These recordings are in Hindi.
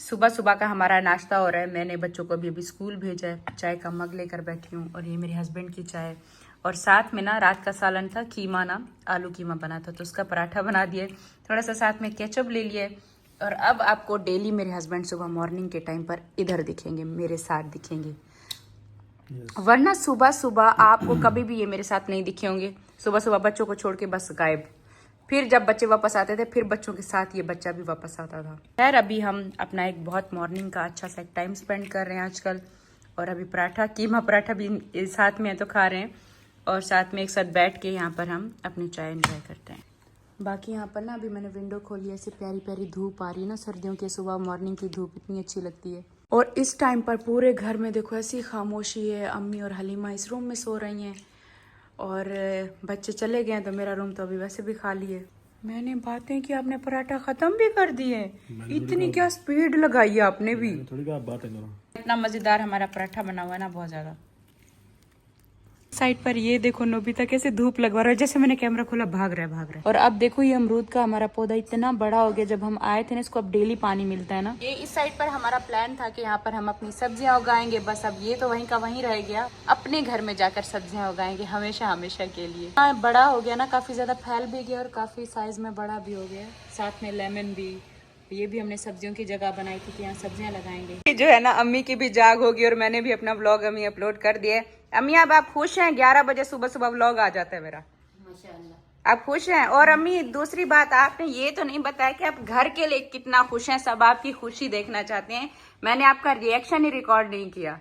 सुबह सुबह का हमारा नाश्ता हो रहा है। मैंने बच्चों को अभी स्कूल भेजा है, चाय का मग लेकर बैठी हूँ और ये मेरे हस्बैंड की चाय। और साथ में ना रात का सालन था, कीमा ना आलू कीमा बना था, तो उसका पराठा बना दिए, थोड़ा सा साथ में केचप ले लिए। और अब आपको डेली मेरे हस्बैंड सुबह मॉर्निंग के टाइम पर इधर दिखेंगे, मेरे साथ दिखेंगे। वरना सुबह सुबह आपको कभी भी ये मेरे साथ नहीं दिखे होंगे। सुबह सुबह बच्चों को छोड़ के बस गायब। फिर जब बच्चे वापस आते थे फिर बच्चों के साथ ये बच्चा भी वापस आता था। खैर अभी हम अपना एक बहुत मॉर्निंग का अच्छा सा टाइम स्पेंड कर रहे हैं आजकल। और अभी पराठा, कीमा पराठा भी साथ में है तो खा रहे हैं, और साथ में एक साथ बैठ के यहाँ पर हम अपनी चाय एंजॉय करते हैं। बाकी यहाँ पर ना अभी मैंने विंडो खोली है, ऐसी प्यारी प्यारी धूप आ रही है ना, सर्दियों की सुबह मॉर्निंग की धूप इतनी अच्छी लगती है। और इस टाइम पर पूरे घर में देखो ऐसी खामोशी है। अम्मी और हलीमा इस रूम में सो रही हैं और बच्चे चले गए हैं, तो मेरा रूम तो अभी वैसे भी खाली है। मैंने बातें की, आपने पराठा खत्म भी कर दिए। इतनी क्या स्पीड लगाई है आपने भी। थोड़ी क्या बातें करो। इतना मजेदार हमारा पराठा बना हुआ है ना, बहुत ज्यादा। साइड पर ये देखो नोबिता कैसे धूप लगवा रहा है, जैसे मैंने कैमरा खोला भाग रहा है। और अब देखो ये अमरूद का हमारा पौधा इतना बड़ा हो गया, जब हम आए थे ना इसको अब डेली पानी मिलता है ना। ये इस साइड पर हमारा प्लान था कि यहाँ पर हम अपनी सब्जियां उगाएंगे, बस अब ये तो वहीं का वहीं रह गया। अपने घर में जाकर सब्जियां उगाएंगे हमेशा हमेशा के लिए। बड़ा हो गया ना, काफी ज्यादा फैल भी गया और काफी साइज में बड़ा भी हो गया। साथ में लेमन भी, ये भी हमने सब्जियों की जगह बनाई थी कि यहाँ सब्जियां लगाएंगे। जो है ना अम्मी की भी जाग होगी और मैंने भी अपना व्लॉग अम्मी अपलोड कर दिया है। अम्मी अब आप खुश हैं? 11 बजे सुबह सुबह व्लॉग आ जाता है मेरा, माशाल्लाह। आप खुश हैं? और अम्मी दूसरी बात आपने ये तो नहीं बताया कि आप घर के लिए कितना खुश हैं। सब आपकी खुशी देखना चाहते हैं। मैंने आपका रिएक्शन ही रिकॉर्ड नहीं किया।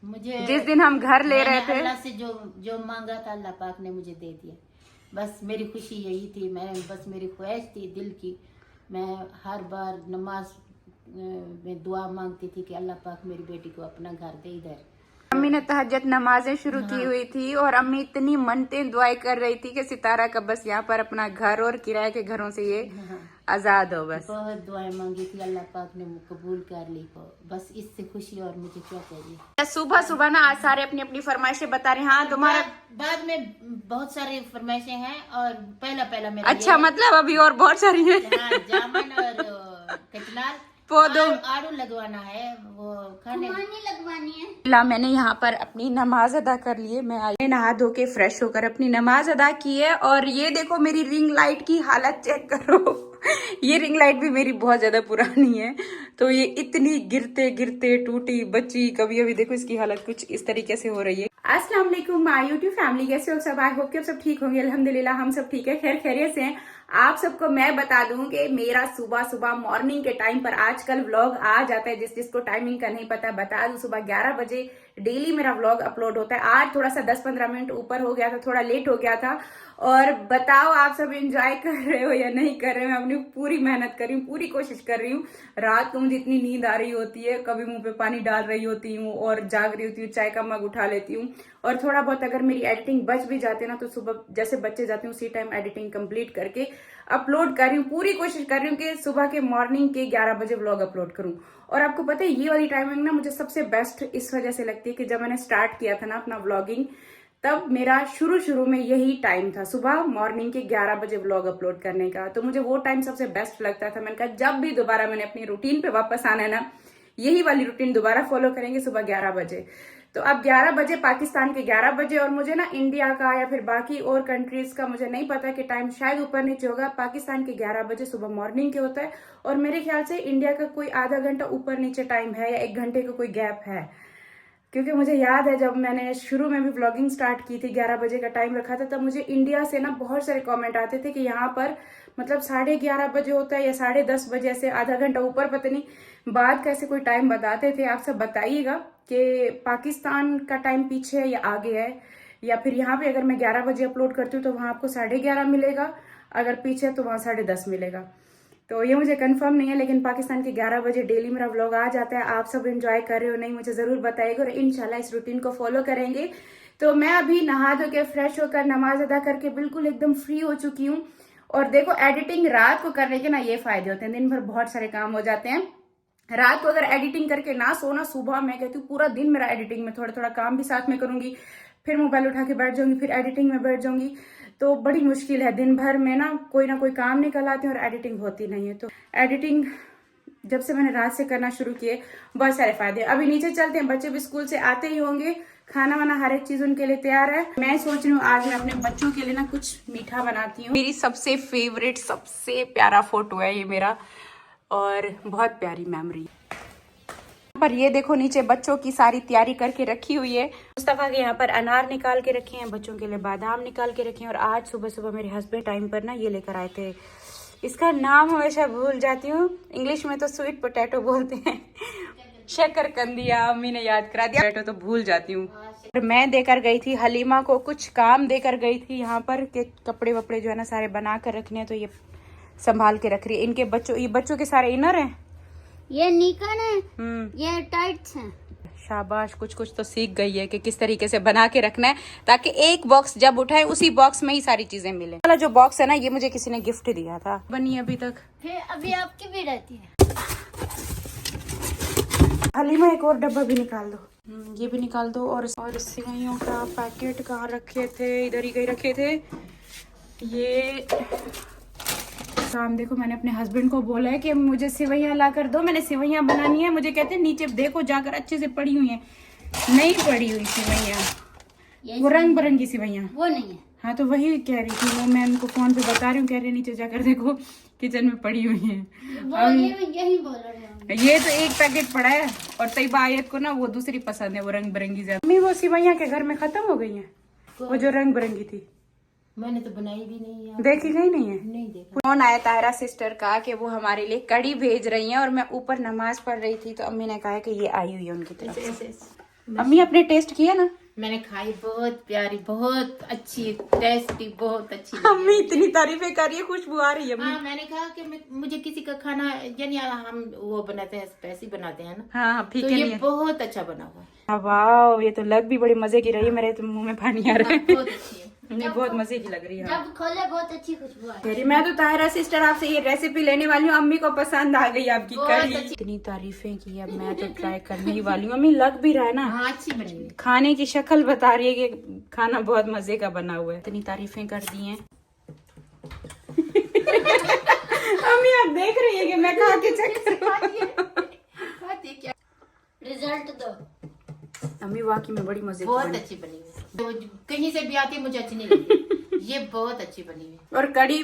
मुझे जिस दिन हम घर ले रहे थे, अल्लाह से जो जो मांगा था अल्लाह पाक ने मुझे दे दिया। बस मेरी खुशी यही थी, बस मेरी ख्वाहिश थी दिल की। मैं हर बार नमाज में दुआ मांगती थी कि अल्लाह पाक मेरी बेटी को अपना घर दे इधर। अम्मी ने तहज्जुद नमाजें शुरू की हुई थी और अम्मी इतनी मनतें दुआएं कर रही थी कि सितारा का बस यहाँ पर अपना घर और किराए के घरों से ये आजाद हो। बस बहुत दुआएं मांगी थी, अल्लाह पाक ने कबूल कर ली। बस इससे खुशी और मुझे क्या चाहिए। सुबह सुबह ना आज सारे अपनी अपनी फरमाइशें बता रहे हैं। हाँ तुम्हारा बाद में बहुत सारी फरमाइशें हैं और पहला मेरा अच्छा, मतलब अभी और बहुत सारी है। जामुन और कचनार पौधों आड़ू लगवाना है, वो खाने लगवानी है। ला मैंने यहाँ पर अपनी नमाज अदा कर ली है। मैं आई नहा धो के फ्रेश होकर अपनी नमाज अदा की है। और ये देखो मेरी रिंग लाइट की हालत चेक करो। ये रिंग लाइट भी मेरी बहुत ज्यादा पुरानी है, तो ये इतनी गिरते गिरते टूटी बची। कभी अभी देखो इसकी हालत कुछ इस तरीके से हो रही है। अस्सलाम वालेकुम माय यूट्यूब फैमिली, कैसे हो सब? आई होप कि सब ठीक होंगे। अल्हम्दुलिल्लाह हम सब ठीक है, खैर खैरियत से हैं। आप सबको मैं बता दूं कि मेरा सुबह सुबह मॉर्निंग के टाइम पर आजकल व्लॉग आ जाता है। जिसको टाइमिंग का नहीं पता बता दूं, सुबह 11 बजे डेली मेरा व्लॉग अपलोड होता है। आज थोड़ा सा 10-15 मिनट ऊपर हो गया था, थोड़ा लेट हो गया था। और बताओ आप सब एंजॉय कर रहे हो या नहीं कर रहे हो? मैं अपनी पूरी मेहनत कर रही हूँ, पूरी कोशिश कर रही हूँ। रात को मुझे इतनी नींद आ रही होती है, कभी मुंह पे पानी डाल रही होती हूँ और जाग रही होती हूँ, चाय का मग उठा लेती हूँ। और थोड़ा बहुत अगर मेरी एडिटिंग बच भी जाती है ना, तो सुबह जैसे बच्चे जाते हैं उसी टाइम एडिटिंग कंप्लीट करके अपलोड कर रही हूँ। पूरी कोशिश कर रही हूँ कि सुबह के मॉर्निंग के 11 बजे व्लॉग अपलोड करूँ। और आपको पता है ये वाली टाइमिंग ना मुझे सबसे बेस्ट इस वजह से लगती है कि जब मैंने स्टार्ट किया था ना अपना व्लॉगिंग, तब मेरा शुरू में यही टाइम था, सुबह मॉर्निंग के 11 बजे व्लॉग अपलोड करने का। तो मुझे वो टाइम सबसे बेस्ट लगता था। मैंने कहा जब भी दोबारा मैंने अपनी रूटीन पे वापस आना है ना, यही वाली रूटीन दोबारा फॉलो करेंगे सुबह 11 बजे। तो अब 11 बजे पाकिस्तान के 11 बजे, और मुझे ना इंडिया का या फिर बाकी और कंट्रीज का मुझे नहीं पता कि टाइम शायद ऊपर नीचे होगा। पाकिस्तान के 11 बजे सुबह मॉर्निंग के होता है, और मेरे ख्याल से इंडिया का कोई आधा घंटा ऊपर नीचे टाइम है या 1 घंटे का कोई गैप है। क्योंकि मुझे याद है जब मैंने शुरू में भी व्लॉगिंग स्टार्ट की थी, 11 बजे का टाइम रखा था, तब मुझे इंडिया से ना बहुत सारे कमेंट आते थे कि यहाँ पर मतलब 11:30 बजे होता है या 10:30 बजे, ऐसे आधा घंटा ऊपर, पता नहीं बाद का ऐसे कोई टाइम बताते थे। आप सब बताइएगा कि पाकिस्तान का टाइम पीछे है या आगे है, या फिर यहाँ पे अगर मैं 11 बजे अपलोड करती हूँ तो वहाँ आपको 11:30 मिलेगा, अगर पीछे तो वहाँ 10:30 मिलेगा। तो ये मुझे कंफर्म नहीं है, लेकिन पाकिस्तान के 11 बजे डेली मेरा व्लॉग आ जाता है। आप सब एंजॉय कर रहे हो नहीं मुझे जरूर बताइएगा, और इंशाल्लाह इस रूटीन को फॉलो करेंगे। तो मैं अभी नहा धो के फ्रेश होकर नमाज अदा करके बिल्कुल एकदम फ्री हो चुकी हूँ। और देखो एडिटिंग रात को करने के ना ये फायदे होते हैं, दिन भर बहुत सारे काम हो जाते हैं। रात को अगर एडिटिंग करके ना सोना, सुबह मैं कहती हूँ पूरा दिन मेरा एडिटिंग में, थोड़ा थोड़ा काम भी साथ में करूंगी, फिर मोबाइल उठा के बैठ जाऊंगी, फिर एडिटिंग में बैठ जाऊंगी। तो बड़ी मुश्किल है, दिन भर में ना कोई काम निकल आते हैं और एडिटिंग होती नहीं है। तो एडिटिंग जब से मैंने रात से करना शुरू किए बहुत सारे फायदे। अभी नीचे चलते हैं, बच्चे भी स्कूल से आते ही होंगे, खाना वाना हर एक चीज उनके लिए तैयार है। मैं सोच रही हूँ आज मैं अपने बच्चों के लिए ना कुछ मीठा बनाती हूँ। मेरी सबसे फेवरेट सबसे प्यारा फोटो है ये मेरा, और बहुत प्यारी मेमोरी। पर ये देखो नीचे बच्चों की सारी तैयारी करके रखी हुई है। मुस्तफा के यहाँ पर अनार निकाल के रखे हैं, बच्चों के लिए बादाम निकाल के रखे हैं। और आज सुबह सुबह मेरे हस्बैंड टाइम पर ना ये लेकर आए थे, इसका नाम हमेशा भूल जाती हूँ, इंग्लिश में तो स्वीट पोटैटो बोलते हैं, शकरकंदिया। अम्मी ने याद करा दिया, पोटैटो तो भूल जाती हूँ। मैं देकर गई थी हलीमा को, कुछ काम देकर गई थी यहाँ पर के कपड़े वपड़े जो है ना सारे बना कर रखने हैं, तो ये संभाल के रख रही है। इनके बच्चों, ये बच्चों के सारे इनर हैं, ये निकन है, ये टाइट्स हैं। शाबाश, कुछ कुछ तो सीख गई है कि किस तरीके से बना के रखना है, ताकि एक बॉक्स जब उठाए उसी बॉक्स में ही सारी चीजें मिले। वाला जो बॉक्स है ना ये मुझे किसी ने गिफ्ट दिया था, बनी अभी तक। फिर अभी आपकी भी रहती है। हलीमा एक और डब्बा भी निकाल दो, ये भी निकाल दो। और सिवैयों का पैकेट कहाँ रखे थे, इधर ही कहीं रखे थे। ये शाम देखो मैंने अपने हस्बैंड को बोला है कि मुझे सिवैयाँ ला कर दो, मैंने सिवैयाँ बनानी है। मुझे कहते हैं नीचे देखो जाकर अच्छे से पड़ी हुई है, नहीं पड़ी हुई सिवैयाँ, वो रंग बिरंगी सिवैयाँ वो नहीं है। हाँ तो वही कह रही थी वो, मैं उनको फोन पे बता रही हूँ, कह रही नीचे जाकर देखो किचन में पड़ी हुई है। यही बोल रहे हैं। ये तो एक पैकेट पड़ा है, और तैयबा आयत को ना वो दूसरी पसंद है, वो रंग बिरंगी ज्यादा। मम्मी वो सिवैयाँ के घर में खत्म हो गई है, वो जो रंग बिरंगी थी, मैंने तो बनाई भी नहीं है। देखी गई नहीं है। नहीं देखा। फोन आया ताहिरा सिस्टर का कि वो हमारे लिए कड़ी भेज रही हैं, और मैं ऊपर नमाज पढ़ रही थी तो अम्मी ने कहा कि ये आई हुई है उनकी तरफ से। अम्मी आपने टेस्ट किया ना? मैंने खाई, बहुत प्यारी, बहुत अच्छी, टेस्टी, बहुत अच्छी। अम्मी इतनी तारीफें कर रही है, खुशबू आ रही है। हाँ, मैंने कहा कि मुझे किसी का खाना, यानी हम वो बनाते हैं स्पाइसी बनाते हैं ना, हाँ तो फीके ये नहीं है। बहुत अच्छा बना हुआ है। वाह, ये तो लग भी बड़ी मजे की रही है, मेरे तो मुंह में पानी आ रहा है। बहुत अच्छी है। नहीं बहुत मजे की लग रही है। जब खोले बहुत अच्छी खुशबू आई। तेरी मैं तो ताहिरा सिस्टर आपसे ये रेसिपी लेने वाली हूँ, अम्मी को पसंद आ गई आपकी कड़ी। अच्छी। इतनी तारीफें की, अब मैं तो ट्राई करने ही वाली हूँ। अम्मी लग भी रहा है ना, हाँ, अच्छी बनी हुई है। खाने की शक्ल बता रही है कि खाना बहुत मजे का बना हुआ है। इतनी तारीफें कर दी हैं। अम्मी आप देख रही है कि मैं खा के चेक करूं। रिजल्ट दो। अम्मी वाकई में बड़ी मजे की बहुत बनी। अच्छी बनी हुई है। तो कहीं से भी आती है मुझे अच्छी नहीं लगती। ये बहुत अच्छी बनी हुई है। और कड़ी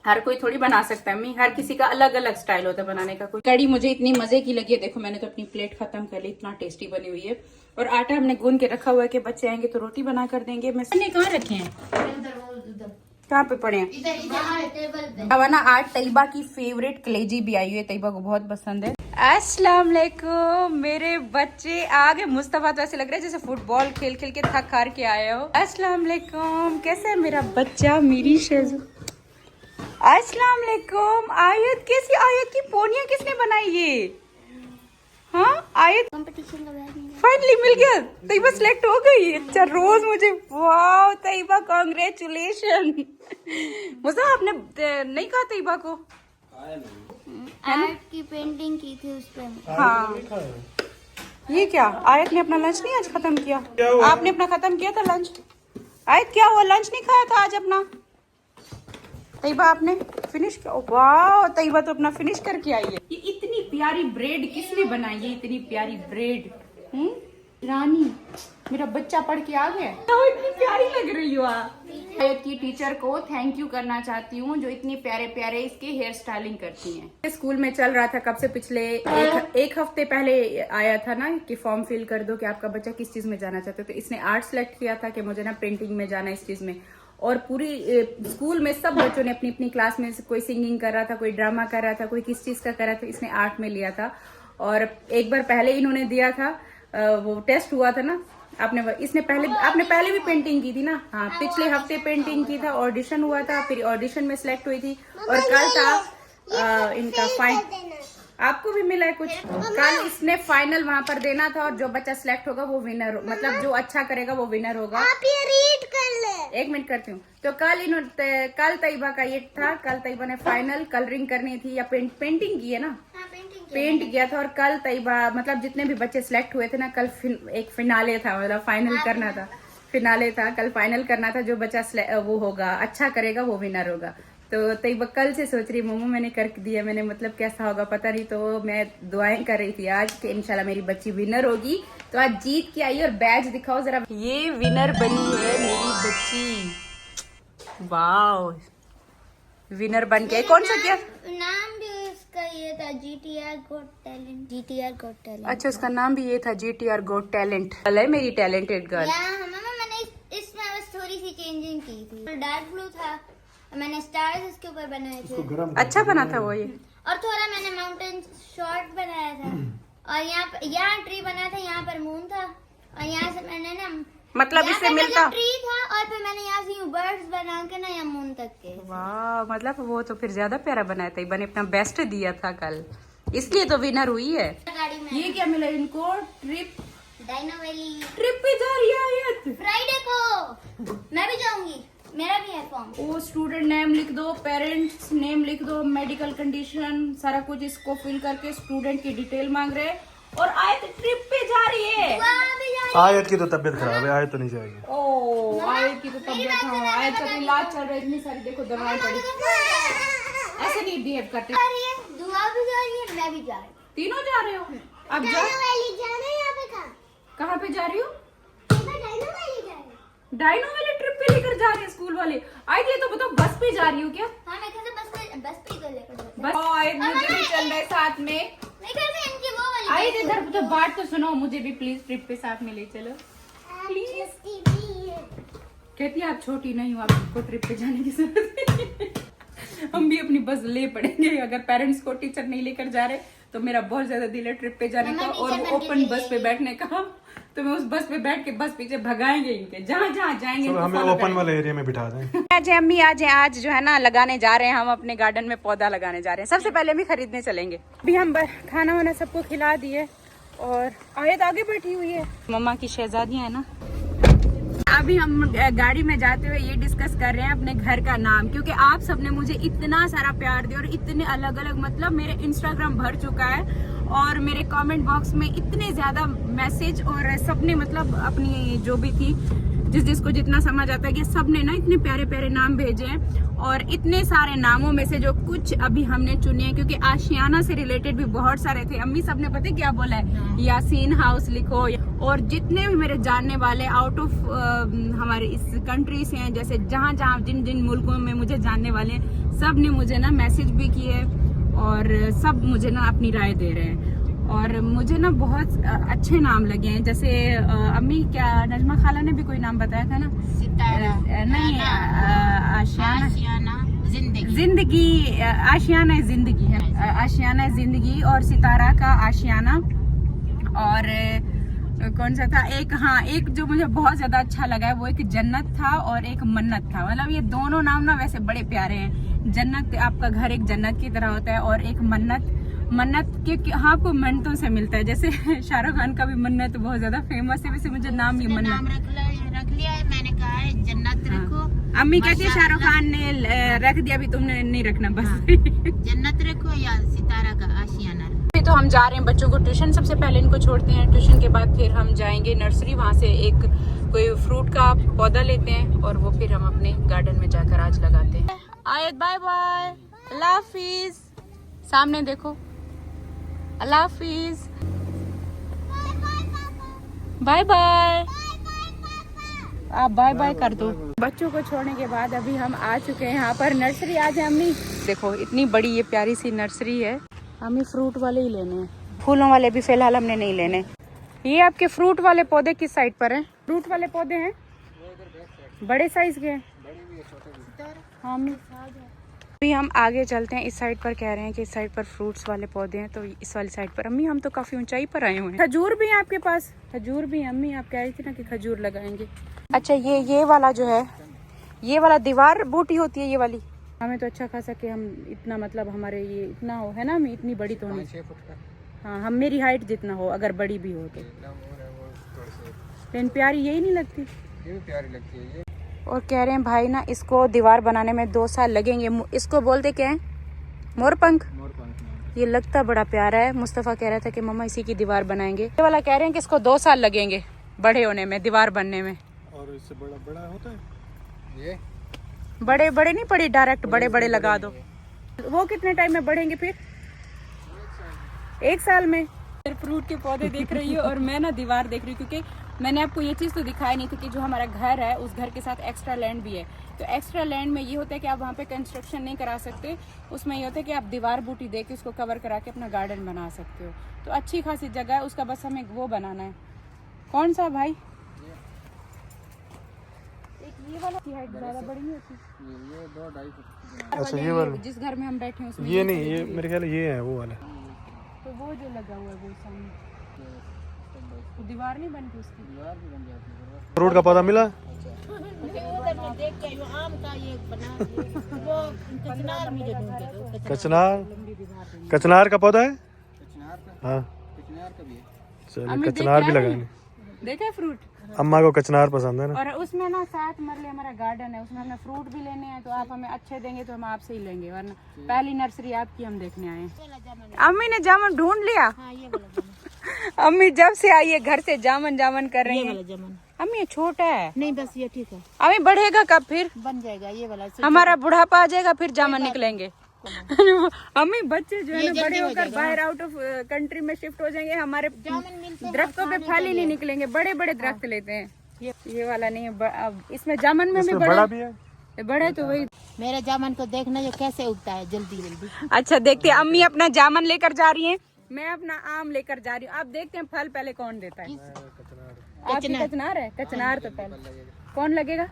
हर कोई थोड़ी बना सकता है अम्मी, हर किसी का अलग अलग स्टाइल होता है बनाने का। कोई कड़ी मुझे इतनी मजे की लगी है, देखो मैंने तो अपनी प्लेट खत्म कर ली, इतना टेस्टी बनी हुई है। और आटा हमने गूंद के रखा हुआ है कि बच्चे आएंगे तो रोटी बना कर देंगे। मैं कहाँ रखे हैं, कहाँ पे पड़े हैं? इधर टेबल पे। अब ना आज तैयबा की फेवरेट कलेजी भी आई हुई है, तैयबा को बहुत पसंद है। अस्सलाम वालेकुम, मेरे बच्चे आ गए। मुस्तफा तो ऐसे लग रहा है जैसे फुटबॉल खेल खेल के थक हार के आए हो। अस्सलाम वालेकुम, कैसे है मेरा बच्चा, मेरी शेज़ू? अस्सलाम वालेकुम। आयत कैसी, आयत की पोनियां किसने बनाई ये? हाँ आयत कंपटीशन का बैग नहीं फाइनली मिल गया, तैयबा सिलेक्ट हो गई। अच्छा रोज मुझे, वाह तैयबा कांग्रेचुलेशन। मुझे आपने नहीं कहा तैयबा को? आर्ट की पेंटिंग की थी उस पे। हाँ ये क्या, आयत ने अपना लंच नहीं आज खत्म किया? आपने अपना खत्म किया था लंच? आयत क्या हुआ, लंच नहीं खाया था आज अपना? तैयबा आपने फिनिश किया? वाह तैयबा तो अपना फिनिश करके आई है। ये इतनी प्यारी ब्रेड किसने बनाई है, इतनी प्यारी ब्रेड? रानी, मेरा बच्चा पढ़ के आ गया तो इतनी प्यारी लग रही हो आप। आयत की टीचर को थैंक यू करना चाहती हूँ जो इतनी प्यारे प्यारे इसके हेयर स्टाइलिंग करती हैं। स्कूल में चल रहा था कब से, पिछले एक हफ्ते पहले आया था ना कि फॉर्म फिल कर दो कि आपका बच्चा किस चीज में जाना चाहते हो। तो इसने आर्ट सेलेक्ट किया था कि मुझे ना पेंटिंग में जाना है, इस चीज में। और पूरी स्कूल में सब बच्चों ने अपनी अपनी क्लास में, कोई सिंगिंग कर रहा था, कोई ड्रामा कर रहा था, कोई किस चीज का कर रहा था, इसने आर्ट में लिया था। और एक बार पहले इन्होंने दिया था, वो टेस्ट हुआ था ना, आपने पहले भी पेंटिंग की थी ना? हाँ पिछले हफ्ते पेंटिंग की था, ऑडिशन हुआ था, फिर ऑडिशन में सिलेक्ट हुई थी। और कल था इनका फाइन, आपको भी मिला है कुछ? कल इसने फाइनल वहां पर देना था, और जो बच्चा सिलेक्ट होगा वो विनर, मतलब जो अच्छा करेगा वो विनर होगा। आप ये रीड कर ले। एक मिनट करती हूँ। तो कल तैयबा का ये था, कल तैयबा ने फाइनल कलरिंग करनी थी, या पेंटिंग की है ना? पेंट किया था। और कल तैयबा, मतलब जितने भी बच्चे सिलेक्ट हुए थे ना, कल एक फिनाले था, मतलब फाइनल करना था, फिनाले था, कल फाइनल करना था। जो बच्चा वो होगा, अच्छा करेगा वो विनर होगा। तो तई कल से सोच रही मोमो मैंने कर दिया, मैंने मतलब कैसा होगा पता नहीं, तो मैं दुआएं कर रही थी आज कि इंशाल्लाह मेरी बच्ची विनर होगी। तो आज जीत के आई और बैच दिखाओ जरा। ये विनर बनी है मेरी बच्ची, वाओ विनर बन के। कौन सा किया नाम भी उसका ये था GTR Got Talent। GTR Got Talent। अच्छा उसका नाम भी ये था GTR Got Talent। है मेरी टैलेंटेड गर्ल। मम्मा मैंने इसमें बस थोड़ी सी चेंजिंग की थी। डार्क ब्लू था, मैंने स्टार्स इसके ऊपर बनाए थे। अच्छा बना था वो ये। और थोड़ा मैंने माउंटेन शॉर्ट बनाया था, और यहाँ ट्री बना था, यहाँ पर मून था, और यहाँ से मैंने ना मतलब इससे मिलता ट्री था, और फिर मैंने यहाँ से बर्ड्स बना के ना यहाँ मून तक के। वाह मतलब वो तो फिर ज्यादा प्यारा बनाया था, मैंने अपना बेस्ट दिया था कल, इसलिए तो विनर हुई है। गाड़ी में ये क्या मिला इनको? ट्रिप डायनो वैली ट्रिप पे जा रही है आयत। फ्राइडे को मैं भी जाऊंगी, मेरा भी है फॉर्म। वो स्टूडेंट नेम लिख दो, पेरेंट्स नेम लिख दो, मेडिकल कंडीशन सारा कुछ इसको फिल करके स्टूडेंट की डिटेल मांग रहे हैं। और आयत ट्रिप पे जा रही है। आयत की तो तबीयत खराब है, आयत तो नहीं जाएगी। ओ आयत की तो तबीयत, हाँ आयत का तो इलाज चल रहा है, इतनी सारी देखो दवाएं पड़ी। ऐसे नहीं बिहेव करते। दुआ भी जा रही है, मैं भी जा रही हूँ, तीनों जा रहे हो? अब जा कहाँ पे जा रही हो? डायनो वाले ट्रिप पे लेकर जा रहे हैं स्कूल वाले। आयत ये तो बताओ बस पे जा रही हो क्या? हाँ मैं कैसे बस पे तो लेकर जाते हैं। बस आयत मुझे भी चल रहा है साथ में। मैं कैसे इनकी वो वाली आयत इधर तो बात तो सुनो, मुझे भी प्लीज ट्रिप पे साथ में ले चलो प्लीज। कहती है आप छोटी नहीं हो, आपको ट्रिप पे जाने की जरूरत नहीं। हम भी अपनी बस ले पड़ेंगे। अगर पेरेंट्स को टीचर नहीं लेकर जा रहे तो मेरा बहुत ज्यादा दिल है ट्रिप पे जाने का, और वो ओपन बस पे बैठने का। तो मैं उस बस पे बैठ के बस पीछे भगाएंगे इनके, जहाँ जहाँ जाएंगे हमें ओपन वाले एरिया में बिठा दें। आज अम्मी आज जो है ना लगाने जा रहे हैं, हम अपने गार्डन में पौधा लगाने जा रहे हैं। सबसे पहले भी खरीदने चलेंगे। अभी हम खाना वाना सबको खिला दिए और आयत आगे बैठी हुई है, मम्मा की शहजादियाँ है ना। अभी हम गाड़ी में जाते हुए ये डिस्कस कर रहे हैं अपने घर का नाम, क्योंकि आप सबने मुझे इतना सारा प्यार दिया और इतने अलग अलग मतलब मेरे इंस्टाग्राम भर चुका है और मेरे कमेंट बॉक्स में इतने ज्यादा मैसेज, और सबने मतलब अपनी जो भी थी जिसको जितना समझ आता है कि सबने ना इतने प्यारे प्यारे नाम भेजे हैं। और इतने सारे नामों में से जो कुछ अभी हमने चुने हैं, क्योंकि आशियाना से रिलेटेड भी बहुत सारे थे। अम्मी सबने पता है क्या बोला है, यासीन हाउस लिखो। और जितने भी मेरे जानने वाले आउट ऑफ हमारे इस कंट्री से हैं, जैसे जहाँ जहाँ जिन जिन मुल्कों में मुझे जानने वाले हैं, सब ने मुझे ना मैसेज भी किए और सब मुझे ना अपनी राय दे रहे हैं। और मुझे ना बहुत अच्छे नाम लगे हैं, जैसे अम्मी क्या नजमा खाला ने भी कोई नाम बताया था ना, नहीं आशियाना जिंदगी, आशियाना जिंदगी है, आशियाना जिंदगी, और सितारा का आशियाना। और कौन सा था एक, हाँ एक जो मुझे बहुत ज्यादा अच्छा लगा है वो एक जन्नत था और एक मन्नत था। मतलब ये दोनों नाम ना वैसे बड़े प्यारे हैं। जन्नत आपका घर एक जन्नत की तरह होता है, और एक मन्नत के हाँ आपको मन्नतों से मिलता है। जैसे शाहरुख खान का भी मन्नत बहुत ज्यादा फेमस है, वैसे मुझे नाम ही मन्नत रख लिया है। मैंने कहा है जन्नत रखो। अम्मी कहती है शाहरुख खान ने रख दिया, अभी तुमने नहीं रखना बस। जन्नत रखो या सितारा का आशियाना। तो हम जा रहे हैं बच्चों को ट्यूशन, सबसे पहले इनको छोड़ते हैं, ट्यूशन के बाद फिर हम जाएंगे नर्सरी, वहाँ से एक कोई फ्रूट का पौधा लेते हैं और वो फिर हम अपने गार्डन में जाकर आज लगाते हैं। आयत बाय बाय, अल्लाह हाफिज। सामने देखो, अल्लाह हाफिज, बाय बाय। आप बाय बाय कर दो। बच्चों को छोड़ने के बाद अभी हम आ चुके हैं यहाँ पर नर्सरी। आज अम्मी देखो इतनी बड़ी ये प्यारी सी नर्सरी है। हमें फ्रूट वाले ही लेने हैं, फूलों वाले भी फिलहाल हमने नहीं लेने। ये आपके फ्रूट वाले पौधे किस साइड पर हैं? फ्रूट वाले पौधे हैं बड़े साइज के हैं। हाँ अभी हम आगे चलते हैं, इस साइड पर कह रहे हैं कि इस साइड पर फ्रूट्स वाले पौधे हैं, तो इस वाली साइड पर। अम्मी हम तो काफी ऊंचाई पर आए हुए हैं। खजूर भी है आपके पास? खजूर भी है अम्मी, आप कह रही थी ना कि खजूर लगाएंगे। अच्छा ये वाला जो है, ये वाला दीवार बूटी होती है ये वाली। हमें तो अच्छा खासा कि हम इतना मतलब हमारे ये इतना हो है ना, हमें इतनी बड़ी तो नहीं। हाँ हम मेरी हाइट जितना हो, अगर बड़ी भी हो तो। लेकिन प्यारी यही नहीं लगती? ये भी प्यारी लगती है ये। और कह रहे हैं भाई ना इसको दीवार बनाने में 2 साल लगेंगे। इसको बोलते क्या है? मोरपंख। ये लगता बड़ा प्यारा है। मुस्तफ़ा कह रहा था कि मम्मा इसी की दीवार बनाएंगे। ये वाला कह रहे हैं कि इसको 2 साल लगेंगे बड़े होने में, दीवार बनने में। और इससे बड़ा होता है ये। बड़े बड़े नहीं पड़े, डायरेक्ट बड़े बड़े लगा दो। वो कितने टाइम में बढ़ेंगे फिर? 1 साल में। फ्रूट के पौधे देख रही हो और मैं ना दीवार देख रही हूँ, क्योंकि मैंने आपको ये चीज़ तो दिखाई नहीं थी कि जो हमारा घर है उस घर के साथ एक्स्ट्रा लैंड भी है। तो एक्स्ट्रा लैंड में ये होता है कि आप वहाँ पे कंस्ट्रक्शन नहीं करा सकते, उसमें ये होता है कि आप दीवार बूटी दे के उसको कवर करा के अपना गार्डन बना सकते हो। तो अच्छी खासी जगह है, उसका बस हमें वो बनाना है। कौन सा भाई? एक ये वाला की हाइट ज़्यादा बड़ी नहीं होती? ये 2-2.5 अच्छा ये वाला जिस घर में हम बैठे हैं उसमें ये नहीं, ये मेरे ख्याल ये है वो वाला। तो वो जो लगा हुआ है वो सामने, वो दीवार नहीं बनती उसकी? दीवार भी बन जाती है। फ्रूट का पौधा मिला? उधर में देख के वो आम का ये बना वो कचनार मुझे ढूंढ के दो। कचनार, कचनार का पौधा है? हाँ चलो कचनार भी लगाएंगे। देखा है फ्रूट? अम्मा को कचनार पसंद है ना। और उसमें ना 7 मरले हमारा गार्डन है, उसमें हमें फ्रूट भी लेने हैं, तो आप हमें अच्छे देंगे तो हम आपसे ही लेंगे, वरना पहली नर्सरी आपकी हम देखने आए हैं। अम्मी ने जामुन ढूंढ लिया। हाँ ये वाला जामुन। अम्मी जब से आई है घर से जामुन जामुन कर रही ये है। वाला जामुन अम्मी ये छोटा है। नहीं बस ये ठीक है, अम्मी बढ़ेगा कब फिर? बन जाएगा ये वाला। हमारा बुढ़ापा आ जाएगा फिर जामुन निकलेंगे। अम्मी बच्चे जो है ना बड़े होकर बाहर आउट ऑफ कंट्री में शिफ्ट हो जाएंगे, हमारे दरख्तों पे फल ही नहीं निकलेंगे। बड़े बड़े दरख्त लेते हैं। ये वाला नहीं है, अब इसमें जामुन में भी बड़ा भी है। बड़े तो वही। मेरे जामुन को देखना जो कैसे उगता है जल्दी जल्दी। अच्छा देखते हैं, अम्मी अपना जामुन लेकर जा रही हैं, मैं अपना आम लेकर जा रही हूँ। अब देखते हैं फल पहले कौन देता है। आपकी कचनार है? कचनार तो पहले कौन लगेगा?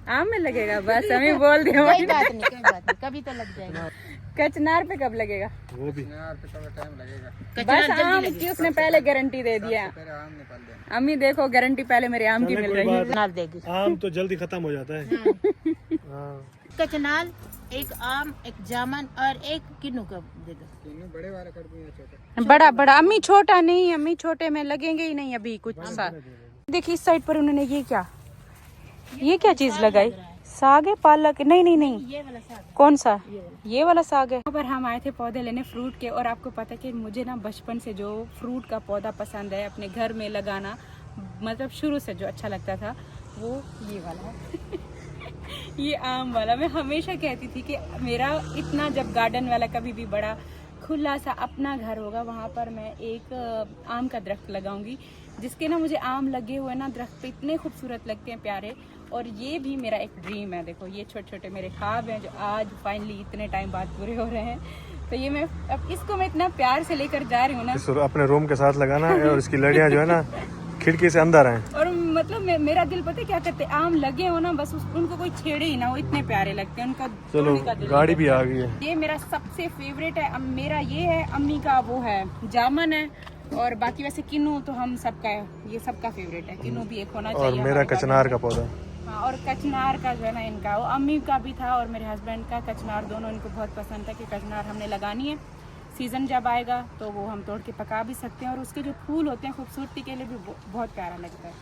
आम में लगेगा। बस हमें बोल दिया। कोई बात नहीं, कभी तो लग जाएगा। कचनार पे कब लगेगा? वो भी बस आम की उसने पहले गारंटी दे दिया। अम्मी देखो गारंटी पहले मेरे आम की मिल रही है। कचनाल देगी। आम तो जल्दी खत्म हो जाता है। हाँ। कचनाल, एक आम, एक जामुन और एक किन्नू का दे दो। बड़ा बड़ा अम्मी, छोटा नहीं अम्मी, छोटे में लगेंगे ही नहीं अभी कुछ सा। देखिए इस साइड पर उन्होंने ये क्या चीज लगाई? साग है? पालक? नहीं नहीं नहीं, ये वाला साग। कौन सा? ये वाला साग है। यहाँ पर हम आए थे पौधे लेने फ्रूट के, और आपको पता है कि मुझे ना बचपन से जो फ्रूट का पौधा पसंद है अपने घर में लगाना, मतलब शुरू से जो अच्छा लगता था वो ये वाला है। ये आम वाला। मैं हमेशा कहती थी कि मेरा इतना जब गार्डन वाला कभी भी बड़ा खुला सा अपना घर होगा, वहाँ पर मैं एक आम का दरख्त लगाऊंगी, जिसके ना मुझे आम लगे हुए ना दरख्त पे इतने खूबसूरत लगते हैं, प्यारे। और ये भी मेरा एक ड्रीम है। देखो ये छोटे छोटे मेरे ख्वाब हैं जो आज फाइनली इतने टाइम बाद पूरे हो रहे हैं। तो ये मैं अब इसको मैं इतना प्यार से लेकर जा रही हूँ ना, अपने रूम के साथ लगाना है, और इसकी लड़ियाँ जो है ना खिड़की से अंदर आए। और मतलब मेरा दिल पता है क्या करते, आम लगे हो ना बस उनको कोई छेड़े ही ना, वो इतने प्यारे लगते हैं। उनका चलो गाड़ी भी आ गई है। ये मेरा सबसे फेवरेट है। मेरा ये है, अम्मी का वो है जामुन है, और बाकी वैसे किन्नू तो हम सबका है, ये सबका फेवरेट है। किन्नू भी एक होना चाहिए। और मेरा कचनार का पौधा। हाँ, और कचनार का जो है ना इनका, वो अम्मी का भी था और मेरे हस्बैंड का कचनार, दोनों इनको बहुत पसंद है कि कचनार हमने लगानी है। सीज़न जब आएगा तो वो हम तोड़ के पका भी सकते हैं, और उसके जो फूल होते हैं खूबसूरती के लिए भी बहुत प्यारा लगता है।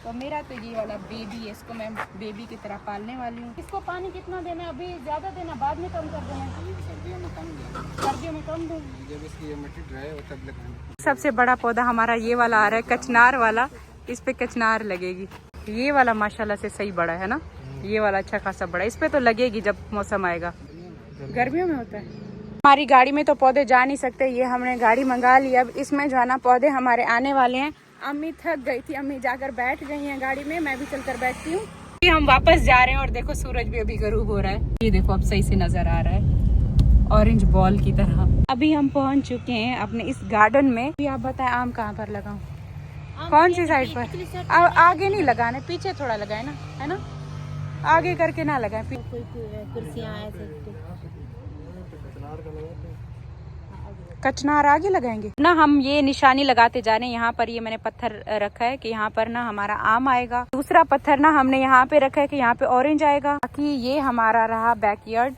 तो मेरा तो ये वाला बेबी है, इसको मैं बेबी की तरह पालने वाली हूँ। इसको पानी कितना देना? अभी ज़्यादा देना, बाद में कम कर देना? सर्दियों में कम देना। सर्दियों में कम देना, जब इसकी मिट्टी ड्राई हो तब लगाना। सबसे बड़ा पौधा हमारा ये वाला आ रहा है, कचनार वाला। इस पे कचनार लगेगी। ये वाला माशाल्लाह से सही बड़ा है ना, ये वाला अच्छा खासा बड़ा। इस पे तो लगेगी जब मौसम आएगा। गर्मियों में होता है। हमारी गाड़ी में तो पौधे जा नहीं सकते, ये हमने गाड़ी मंगा ली। अब इसमें जो है ना पौधे हमारे आने वाले हैं। अम्मी थक गई थी, अम्मी जाकर बैठ गई हैं गाड़ी में, मैं भी चलकर बैठती हूँ। हम वापस जा रहे हैं और देखो सूरज भी अभी गरूब हो रहा है। ये देखो अब सही से नजर आ रहा है, ऑरेंज बॉल की तरह। अभी हम पहुँच चुके हैं अपने इस गार्डन में। अभी आप बताएं आम कहाँ पर लगाऊं? कौन सी साइड पर? आगे नहीं लगाना, पीछे थोड़ा लगाए ना, है ना? आगे करके ना लगाए। कुर्सियाँ कचनार आगे लगाएंगे ना हम। ये निशानी लगाते जा रहे हैं। यहाँ पर ये मैंने पत्थर रखा है कि यहाँ पर ना हमारा आम आएगा। दूसरा पत्थर ना हमने यहाँ पे रखा है कि यहाँ पे ऑरेंज आएगा। बाकी ये हमारा रहा बैकयार्ड,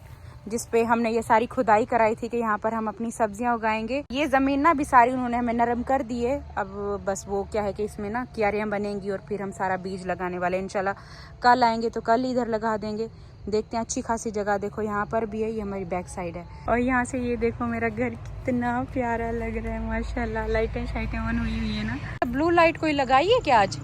जिसपे हमने ये सारी खुदाई कराई थी कि यहाँ पर हम अपनी सब्जियां उगाएंगे। ये जमीन ना भी सारी उन्होंने हमें नरम कर दी है। अब बस वो क्या है कि इसमें ना क्यारियां बनेंगी और फिर हम सारा बीज लगाने वाले। इंशाल्लाह कल आएंगे तो कल इधर लगा देंगे। देखते हैं, अच्छी खासी जगह देखो यहाँ पर भी है। ये हमारी बैक साइड है, और यहाँ से ये देखो मेरा घर कितना प्यारा लग रहा है माशाल्लाह। लाइटें शाइटें ऑन हुई हुई है ना। ब्लू लाइट कोई लगाई है क्या आज?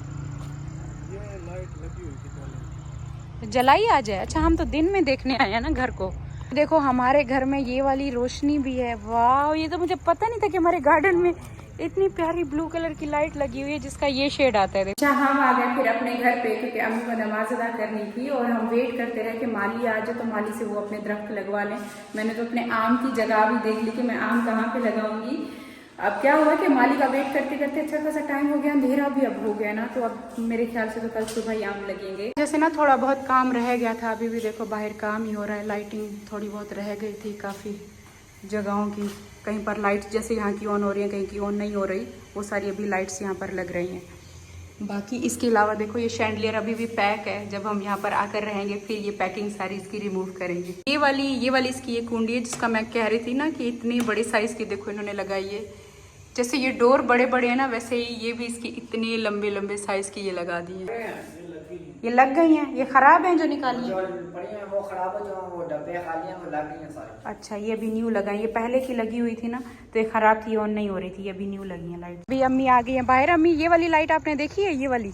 जलाई आ जाए। अच्छा हम तो दिन में देखने आए हैं ना घर को। देखो हमारे घर में ये वाली रोशनी भी है, वाह ये तो मुझे पता नहीं था कि हमारे गार्डन में इतनी प्यारी ब्लू कलर की लाइट लगी हुई है जिसका ये शेड आता है। अच्छा हम आ गए फिर अपने घर पे क्योंकि अम्मी को नमाज अदा करनी थी और हम वेट करते रहे कि माली आ जाए तो माली से वो अपने दरख्त लगवा लें। मैंने तो अपने आम की जगह भी देख ली कि मैं आम कहाँ पे लगाऊंगी। अब क्या हुआ कि माली का वेट करते करते अच्छा खासा टाइम हो गया, अंधेरा भी अब हो गया ना, तो अब मेरे ख्याल से तो कल सुबह ही आम लगेंगे। जैसे ना थोड़ा बहुत काम रह गया था, अभी भी देखो बाहर काम ही हो रहा है। लाइटिंग थोड़ी बहुत रह गई थी काफ़ी जगहों की, कहीं पर लाइट्स जैसे यहाँ की ऑन हो रही है, कहीं की ऑन नहीं हो रही, वो सारी अभी लाइट्स यहाँ पर लग रही हैं। बाकी इसके अलावा देखो ये शैंडलियर अभी भी पैक है, जब हम यहाँ पर आकर रहेंगे फिर ये पैकिंग सारी इसकी रिमूव करेंगे। ये वाली इसकी ये कुंडी है जिसका मैं कह रही थी ना कि इतनी बड़ी साइज की देखो इन्होंने लगाई है। जैसे ये डोर बड़े बड़े है ना, वैसे ही ये भी इसकी इतने लंबे लंबे साइज की ये लगा दी है। ये लग गई हैं, ये खराब हैं जो निकाली हैं? वो खराब है, जो वो डब्बे खाली हैं वो लग गई हैं सारी। अच्छा ये अभी न्यू लगाई, ये पहले की लगी हुई थी ना तो ये खराब थी, ऑन नहीं हो रही थी, ये अभी न्यू लगी है लाइट। अभी अम्मी आ गई है बाहर। अम्मी ये वाली लाइट आपने देखी है? ये वाली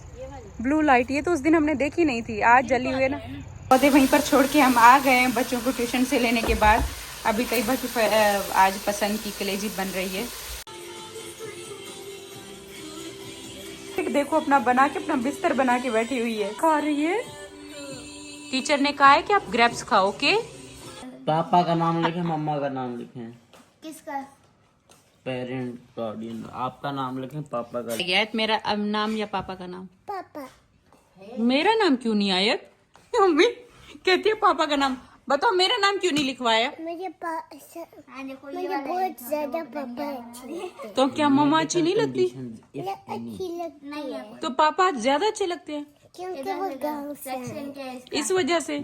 ब्लू लाइट, ये तो उस दिन हमने देखी नहीं थी, आज जली हुई है ना। पौधे वहीं पर छोड़ के हम आ गए हैं बच्चों को ट्यूशन से लेने के बाद। अभी तैयबा की आज पसंद की कलेजी बन रही है। देखो अपना बना के, अपना बिस्तर बना के बैठी हुई है, खा रही है। टीचर ने कहा है कि आप ग्रेप्स खाओ। के पापा का नाम लिखे, मम्मा का नाम लिखे, किसका? Parent guardian. आपका नाम लिखे, पापा का। आयत मेरा नाम या पापा का नाम? पापा। मेरा नाम क्यों नहीं आयत? मम्मी कहती है पापा का नाम। बताओ मेरा नाम क्यों नहीं लिखवाया? मुझे बहुत ज्यादा पापा अच्छे लगते हैं। तो क्या मम्मा अच्छी नहीं लगती? अच्छी लगती है तो पापा ज्यादा अच्छे लगते हैं क्योंकि वो गाँव से हैं। इस वजह से।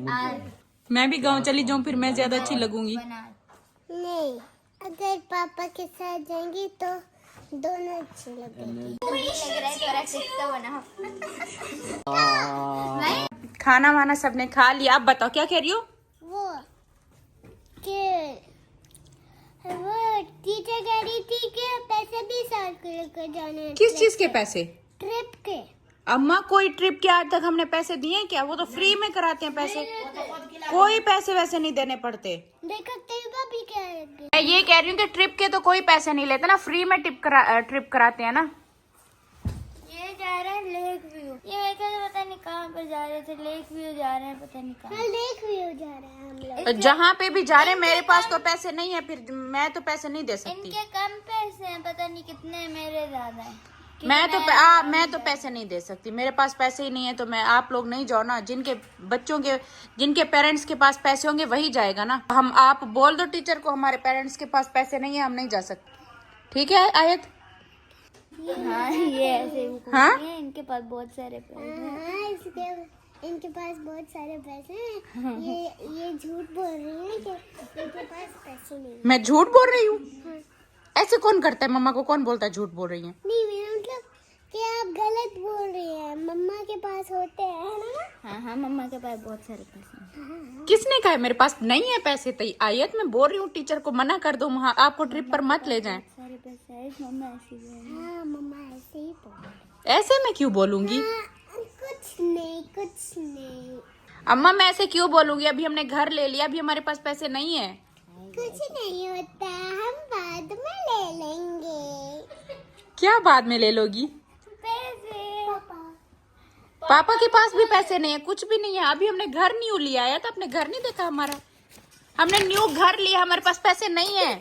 मैं भी गांव चली जाऊं फिर मैं ज्यादा अच्छी लगूंगी। नहीं, अगर पापा के साथ जाएंगी तो दोनों अच्छे लगेंगे। खाना वाना सबने खा लिया। आप बताओ क्या कह रही हो? वो टीचर कह रही थी कि पैसे भी साथ को लेकर जाने हैं। किस चीज के पैसे? ट्रिप के। अम्मा कोई ट्रिप के आज तक हमने पैसे दिए हैं क्या? वो तो फ्री में कराते हैं पैसे, कोई पैसे वैसे नहीं देने पड़ते। देखो तैयबा भी कह रही थी। मैं ये कह रही हूँ कि ट्रिप के तो कोई पैसे नहीं लेते ना, फ्री में ट्रिप कराते हैं ना। ये जा रहा है लेक व्यू। ये मैं क्या पता नहीं कहाँ पर जा रहे थे, लेक व्यू जा रहे हैं, पता नहीं कहाँ। लेक व्यू जा रहे हैं हम लोग। जहाँ पे भी जा रहे हैं मेरे पास तो पैसे नहीं है, फिर मैं तो पैसे नहीं दे सकती। इनके कम पैसे हैं, पता नहीं कितने, मेरे ज्यादा हैं। मैं तो पैसे नहीं दे सकती, मेरे पास पैसे ही नहीं है। तो मैं, आप लोग नहीं जाओ ना, जिनके बच्चों के, जिनके पेरेंट्स के पास पैसे होंगे वही जाएगा ना। आप बोल दो टीचर को हमारे पेरेंट्स के पास पैसे नहीं है, हम नहीं जा सकते। ठीक है आयत? हाँ ये ऐसे हाँ इनके पास बहुत सारे पैसे हैं। इनके पास बहुत सारे पैसे हैं। ये झूठ बोल रही है कि इनके पास पैसे नहीं। मैं झूठ बोल रही हूँ? ऐसे कौन करता है? मम्मा को कौन बोलता है झूठ बोल रही है? नहीं मेरा मतलब कि आप गलत बोल रही हैं। मम्मा के पास होते हैं ना। हाँ मम्मा के पास बहुत सारे पैसे हैं। किसने कहा मेरे पास नहीं है पैसे? तई आयत मैं बोल रही हूँ टीचर को मना कर दो, वहाँ आपको ट्रिप पर मत ले जाएं। सारे पैसे हैं, मम्मा ऐसे ही बोल। हाँ मम्मा ऐसे ही बोल। ऐसे मैं क्यों बोलूंगी? कुछ नहीं। अम्मा मैं ऐसे क्यों बोलूंगी? अभी हमने घर ले लिया, अभी हमारे पास पैसे नहीं है। कुछ नहीं होता, हम बाद में ले लेंगे। क्या बाद में ले लोगी? पैसे। पापा के पास भी पैसे नहीं है, कुछ भी नहीं है। अभी हमने घर न्यू लिया है, तो आपने घर नहीं देखा हमारा? हमने न्यू घर लिया, हमारे पास पैसे नहीं है।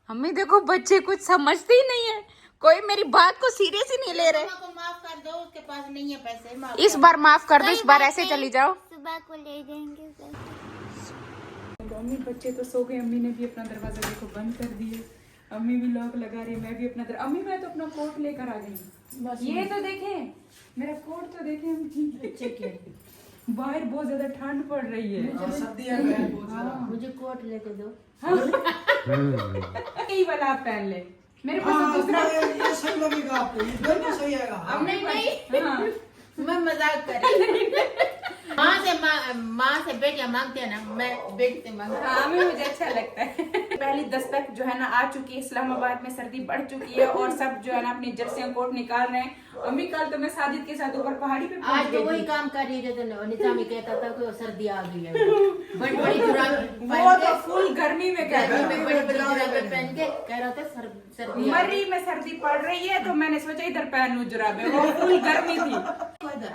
हमें देखो बच्चे कुछ समझते ही नहीं है, कोई मेरी बात को सीरियस ही नहीं ले रहे। को माफ कर दो, उसके पास नहीं है पैसे। इस बार माफ कर दो, इस बार ऐसे चली जाओ। सुबह को ले जाएंगे। अम्मी बच्चे तो सो गए, अम्मी ने भी अपना दरवाजा देखो बंद कर दिए। अम्मी भी लॉक लगा रही है, मैं भी अपना अम्मी मैं तो अपना कोट लेकर आ गई। ये तो देखें मेरा कोट तो देखें अम्मी। बाहर बहुत ज्यादा ठंड पड़ रही है। मुझे कोट लेके दो। यही वाला आप पहन ले, मेरे पास दूसरा। ये सही लगेगा आपको, ये बिल्कुल सही आएगा। नहीं मैं मजाक कर रही हूँ। माँ से बेटियां मांगते हैं ना, मैं बेटी से मांगती हूँ। हाँ मुझे अच्छा लगता है। पहली दस्तक जो है ना आ चुकी है, इस्लामाबाद में सर्दी बढ़ चुकी है और सब जो है ना अपनी जर्सियां कोट निकाल रहे हैं अम्मी कल तो मैं साजिद के साथ ऊपर पहाड़ी पे पहुंच आज तो गई वही थी। काम कर रही है जो निजामी कहता था कि वो सर्दी आ गई है। बड़ी बड़ी जुराबें वो पहन तो के, फुल गर्मी में कह रहा गर्मी में था। बड़ी बड़ी जुराबें पहन के कह रहा था सर्दी आ गई। मर्री में सर्दी पड़ रही है तो मैंने सोचा इधर पहन लूं जुराबे, वो फुल गर्मी थी।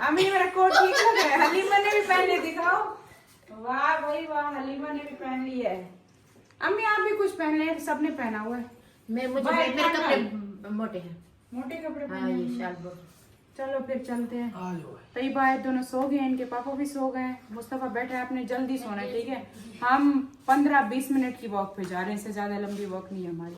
अम्मी मेरा कोट ठीक लग रहा है। हलीमा ने भी पहन लिया, दिखाओ। वाह भाई वाह, हलीमा ने भी पहन लिया है। अम्मी आप भी कुछ पहन ले, सबने पहना हुआ है। मेरे बाहर कपड़े पहना। मोटे हैं। मोटे कपड़े हाँ पहने ये हैं। शाल बहुत। चलो फिर चलते हैं। तैयबा है दोनों सो गए, इनके पापा भी सो गए। मुस्तफा बैठा है, आपने जल्दी सोना है, ठीक है। हम 15-20 मिनट की वॉक पे जा रहे हैं, इससे ज्यादा लंबी वॉक नहीं है हमारी।